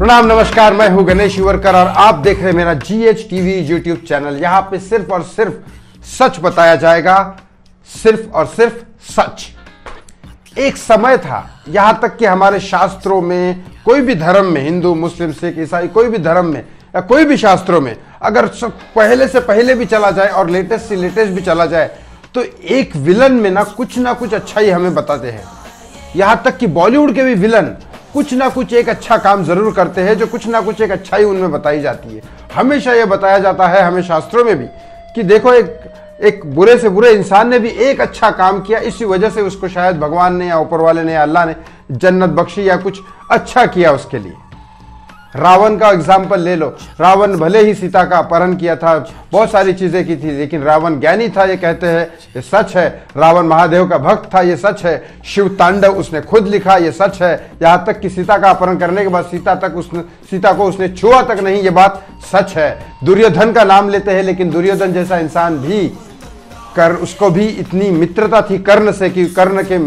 प्रणाम, नमस्कार। मैं हूं गणेश युवरकर और आप देख रहे हैं मेरा GH TV यूट्यूब चैनल। यहां पे सिर्फ और सिर्फ सच बताया जाएगा, सिर्फ और सिर्फ सच। एक समय था, यहां तक कि हमारे शास्त्रों में, कोई भी धर्म में, हिंदू, मुस्लिम, सिख, ईसाई, कोई भी धर्म में या कोई भी शास्त्रों में अगर पहले से पहले भी चला जाए और लेटेस्ट से लेटेस्ट भी चला जाए तो एक विलन में ना कुछ अच्छाई हमें बताते हैं। यहां तक कि बॉलीवुड के भी विलन कुछ ना कुछ एक अच्छा काम जरूर करते हैं, जो कुछ ना कुछ एक अच्छाई उनमें बताई जाती है। हमेशा यह बताया जाता है हमें शास्त्रों में भी कि देखो एक बुरे से बुरे इंसान ने भी एक अच्छा काम किया, इसी वजह से उसको शायद भगवान ने या ऊपर वाले ने या अल्लाह ने जन्नत बख्शी या कुछ अच्छा किया उसके लिए। रावण का एग्जाम्पल ले लो। रावण भले ही सीता का अपहरण किया था, बहुत सारी चीजें की थी, लेकिन रावण ज्ञानी था, ये कहते हैं, ये सच है। रावण महादेव का भक्त था, ये सच है। शिव तांडव उसने खुद लिखा, ये सच है। यहाँ तक कि सीता का अपहरण करने के बाद सीता को उसने छुआ तक नहीं, ये बात सच है। दुर्योधन का नाम लेते हैं, लेकिन दुर्योधन जैसा इंसान भी उसको भी इतनी मित्रता थी कर्ण से कि कर्ण के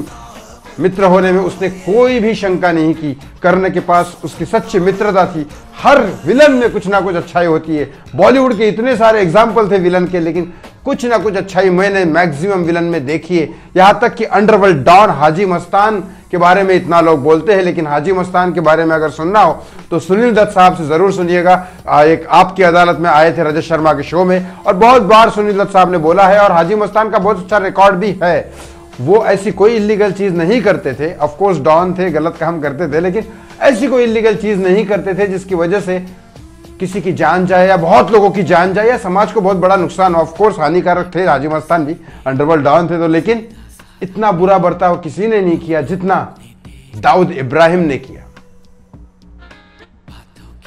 मित्र होने में उसने कोई भी शंका नहीं की। कर्ण के पास उसकी सच्ची मित्रता थी। हर विलन में कुछ ना कुछ अच्छाई होती है। बॉलीवुड के इतने सारे एग्जाम्पल थे विलन के, लेकिन कुछ ना कुछ अच्छाई मैंने मैक्सिमम विलन में देखी है। यहाँ तक कि अंडरवर्ल्ड डॉन हाजी मस्तान के बारे में इतना लोग बोलते हैं, लेकिन हाजी मस्तान के बारे में अगर सुनना हो तो सुनील दत्त साहब से जरूर सुनिएगा। एक आपकी अदालत में आए थे रजत शर्मा के शो में, और बहुत बार सुनील दत्त साहब ने बोला है, और हाजी मस्तान का बहुत अच्छा रिकॉर्ड भी है। वो ऐसी कोई इलीगल चीज नहीं करते थे। ऑफ कोर्स डॉन थे, गलत काम करते थे, लेकिन ऐसी कोई इलीगल चीज नहीं करते थे जिसकी वजह से किसी की जान जाए या बहुत लोगों की जान जाए या समाज को बहुत बड़ा नुकसान। ऑफ कोर्स हानिकारक थे हाजी मस्तान भी, अंडरवर्ल्ड डॉन थे तो, लेकिन इतना बुरा बर्ताव किसी ने नहीं किया जितना दाऊद इब्राहिम ने किया।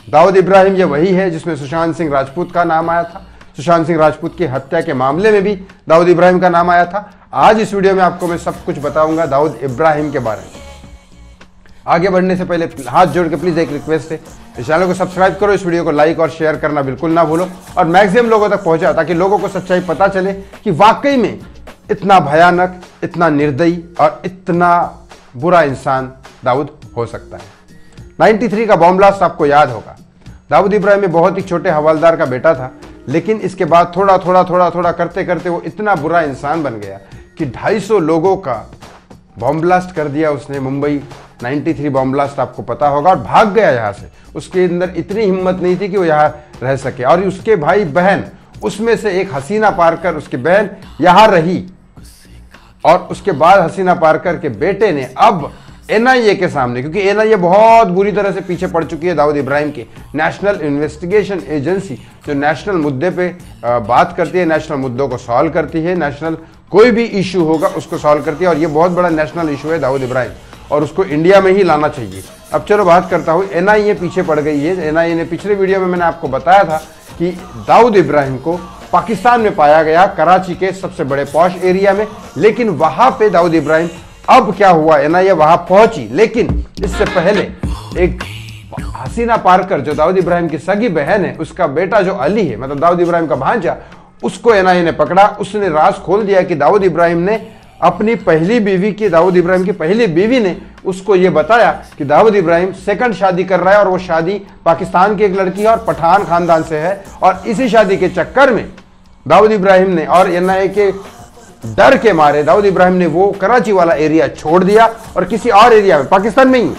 दाऊद इब्राहिम ये वही है जिसमें सुशांत सिंह राजपूत का नाम आया था। सुशांत सिंह राजपूत की हत्या के मामले में भी दाऊद इब्राहिम का नाम आया था। आज इस वीडियो में आपको मैं सब कुछ बताऊंगा दाऊद इब्राहिम के बारे में। आगे बढ़ने से पहले हाथ जोड़ के प्लीज एक रिक्वेस्ट है, इस चैनल को सब्सक्राइब करो, इस वीडियो को लाइक और शेयर करना बिल्कुल ना भूलो, और मैक्सिमम लोगों तक पहुंचाओ ताकि लोगों को सच्चाई पता चले कि वाकई में इतना भयानक, इतना निर्दयी और इतना बुरा इंसान दाऊद हो सकता है। 93 का बॉम्ब ब्लास्ट आपको याद होगा। दाऊद इब्राहिम में बहुत ही छोटे हवलदार का बेटा था, लेकिन इसके बाद थोड़ा करते करते वो इतना बुरा इंसान बन गया कि 250 लोगों का बॉम्ब ब्लास्ट कर दिया उसने। मुंबई 93 बॉम्ब ब्लास्ट आपको पता होगा, और भाग गया यहाँ से। उसके अंदर इतनी हिम्मत नहीं थी कि वो यहाँ रह सके, और उसके भाई बहन, उसमें से एक हसीना पारकर, उसकी बहन यहाँ रही, और उसके बाद हसीना पारकर के बेटे ने अब NIA के सामने, क्योंकि NIA बहुत बुरी तरह से पीछे पड़ चुकी है दाऊद इब्राहिम की, नेशनल इन्वेस्टिगेशन एजेंसी, जो नेशनल मुद्दे पे बात करती है, नेशनल मुद्दों को सॉल्व करती है, नेशनल कोई भी इशू होगा उसको सॉल्व करती है, और ये बहुत बड़ा नेशनल इशू है दाऊद इब्राहिम, और उसको इंडिया में ही लाना चाहिए। अब चलो बात करता हूँ, NIA पीछे पड़ गई है। NIA ने, पिछले वीडियो में मैंने आपको बताया था कि दाऊद इब्राहिम को पाकिस्तान में पाया गया, कराची के सबसे बड़े पॉश एरिया में, लेकिन वहां पे दाऊद इब्राहिम, अब क्या हुआ, NIA वहां पहुंची, लेकिन इससे पहले एक हसीना पारकर जो दाऊद इब्राहिम की सगी बहन है, उसका बेटा जो अली है, मतलब दाऊद इब्राहिम का भांजा, उसको NIA ने पकड़ा। उसने राज खोल दिया कि दाऊद इब्राहिम ने अपनी पहली बीवी की, दाऊद इब्राहिम की पहली बीवी ने उसको यह बताया कि दाऊद इब्राहिम सेकंड शादी कर रहा है, और वो शादी पाकिस्तान की एक लड़की है और पठान खानदान से है, और इसी शादी के चक्कर में दाऊद इब्राहिम ने, और NIA के डर के मारे दाऊद इब्राहिम ने वो कराची वाला एरिया छोड़ दिया और किसी और एरिया में, पाकिस्तान में ही,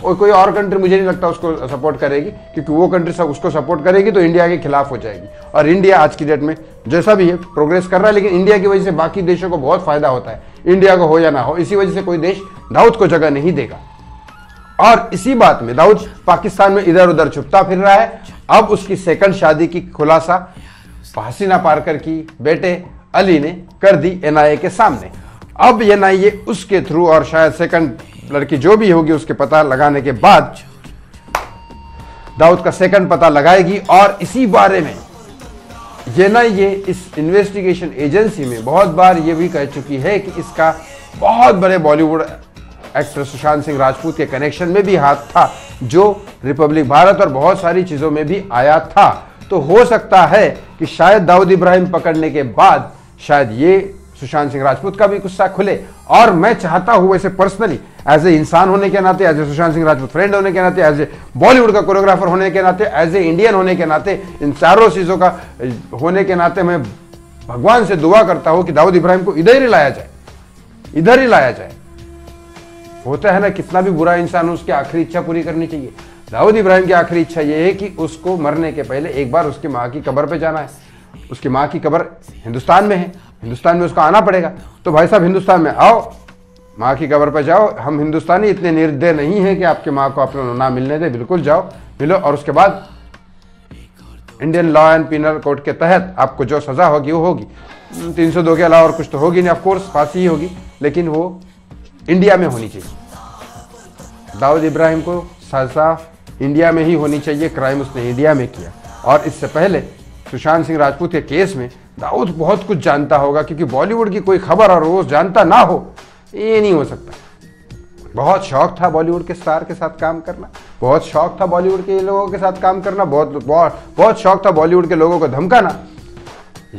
और कोई और कंट्री मुझे नहीं लगता उसको सपोर्ट करेगी, क्योंकि वो कंट्री सब उसको सपोर्ट करेगी तो इंडिया के खिलाफ हो जाएगी। और इंडिया आज की डेट में जैसा भी है प्रोग्रेस कर रहा है, लेकिन इंडिया की वजह से बाकी देशों को बहुत फायदा होता है, इंडिया को हो या ना हो, इसी वजह से कोई देश दाऊद को जगह नहीं देगा। और इसी बात में दाऊद पाकिस्तान में इधर उधर छुपता फिर रहा है। अब उसकी सेकंड शादी की खुलासा हसीना पारकर की बेटे अली ने कर दी NIA के सामने। अब NIA उसके थ्रू, और शायद सेकंड लड़की जो भी होगी उसके पता लगाने के बाद दाऊद का सेकंड पता लगाएगी, और इसी बारे में NIA इस इन्वेस्टिगेशन एजेंसी में बहुत बार ये भी कह चुकी है कि इसका बहुत बड़े बॉलीवुड एक्टर सुशांत सिंह राजपूत के कनेक्शन में भी हाथ था, जो रिपब्लिक भारत और बहुत सारी चीजों में भी आया था। तो हो सकता है कि शायद दाऊद इब्राहिम पकड़ने के बाद शायद ये सुशांत सिंह राजपूत का भी गुस्सा खुले। और मैं चाहता हूं वैसे पर्सनली एज ए इंसान होने के नाते, as a Sushant Singh Rajput friend होने के नाते, एज ए बॉलीवुड का कोरियोग्राफर होने के नाते, एज ए इंडियन होने के नाते, इन चारों चीज़ों का होने के नाते मैं भगवान से दुआ करता हूं कि दाऊद इब्राहिम को इधर ही लाया जाए, इधर ही लाया जाए। होता है ना, कितना भी बुरा इंसान हो उसकी आखिरी इच्छा पूरी करनी चाहिए। दाऊद इब्राहिम की आखिरी इच्छा यह है कि उसको मरने के पहले एक बार उसकी माँ की कब्र पे जाना है। उसकी माँ की कब्र हिंदुस्तान में है, हिंदुस्तान में उसको आना पड़ेगा। तो भाई साहब हिंदुस्तान में आओ, माँ की कब्र पे जाओ। हम हिंदुस्तानी इतने निर्दय नहीं है कि आपकी माँ को अपना ना मिलने दे, बिल्कुल जाओ मिलो, और उसके बाद Indian law and penal code के तहत आपको जो सजा होगी वो होगी। 302 के अलावा और कुछ तो होगी नहीं, ऑफकोर्स फांसी ही होगी, लेकिन वो इंडिया में होनी चाहिए। दाऊद इब्राहिम को सजा इंडिया में ही होनी चाहिए, क्राइम उसने इंडिया में किया। और इससे पहले सुशांत सिंह राजपूत के केस में दाऊद बहुत कुछ जानता होगा, क्योंकि बॉलीवुड की कोई खबर और वो जानता ना हो, ये नहीं हो सकता। बहुत शौक था बॉलीवुड के स्टार के साथ काम करना, बहुत शौक था बॉलीवुड के लोगों के साथ काम करना, बहुत शौक था बॉलीवुड के लोगों को धमकाना।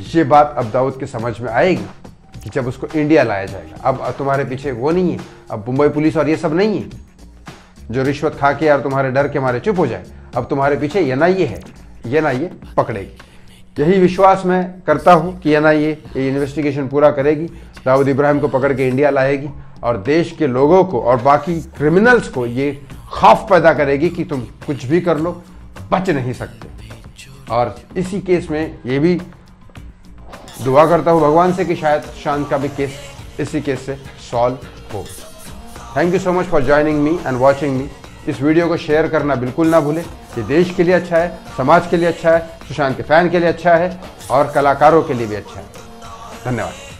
ये बात अब दाऊद की समझ में आएगी कि जब उसको इंडिया लाया जाएगा। अब तुम्हारे पीछे वो नहीं है, अब मुंबई पुलिस और ये सब नहीं है जो रिश्वत खा के यार तुम्हारे डर के मारे चुप हो जाए। अब तुम्हारे पीछे एनआईए है, एनआईए पकड़ेगी। यही विश्वास मैं करता हूँ कि एनआईए ये इन्वेस्टिगेशन पूरा करेगी, दाऊद इब्राहिम को पकड़ के इंडिया लाएगी और देश के लोगों को और बाकी क्रिमिनल्स को ये खौफ पैदा करेगी कि तुम कुछ भी कर लो, बच नहीं सकते। और इसी केस में ये भी दुआ करता हूँ भगवान से कि शायद सुशांत का भी केस इसी केस से सॉल्व हो। Thank you so much for joining me and watching मी। इस वीडियो को शेयर करना बिल्कुल ना भूलें। ये देश के लिए अच्छा है, समाज के लिए अच्छा है, सुशांत के फैन के लिए अच्छा है और कलाकारों के लिए भी अच्छा है। धन्यवाद।